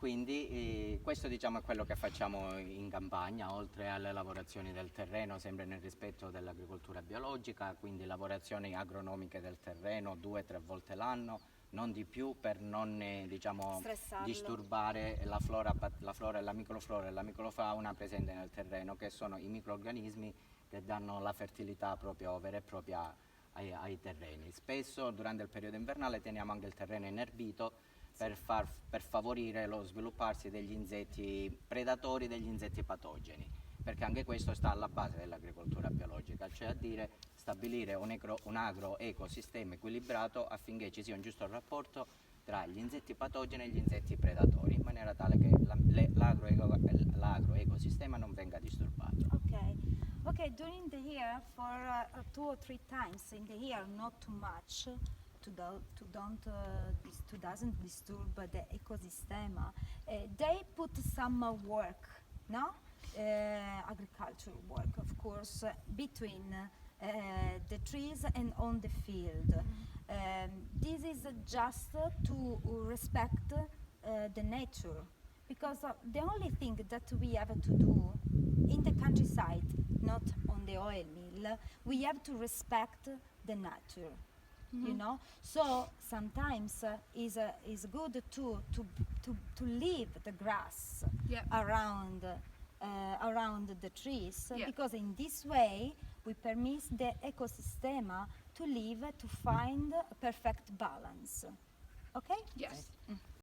quindi questo diciamo è quello che facciamo in campagna, oltre alle lavorazioni del terreno, sempre nel rispetto dell'agricoltura biologica, quindi lavorazioni agronomiche del terreno 2-3 volte l'anno, non di più, per non diciamo, Stressarlo. disturbare la flora e la microfauna presente nel terreno, che sono i microrganismi che danno la fertilità proprio vera e propria ai terreni. Spesso durante il periodo invernale teniamo anche il terreno inerbito per favorire lo svilupparsi degli insetti predatori, degli insetti patogeni, perché anche questo sta alla base dell'agricoltura biologica, cioè a dire stabilire un agroecosistema equilibrato affinché ci sia un giusto rapporto tra gli insetti patogeni e gli insetti predatori, in maniera tale che l'agroecosistema non venga disturbato. Okay. Okay, during the year, for 2 or 3 times in the year, not too much, to doesn't disturb the ecosystem. They put some work, no? Agricultural work, of course, between the trees and on the field. This is just to respect the nature, because the only thing that we have to do in the countryside, not on the oil mill, we have to respect the nature. You know, so sometimes is good to leave the grass Yeah. around the trees, Yeah. because in this way we permit the ecosystem to live, to find a perfect balance. Okay? Yes.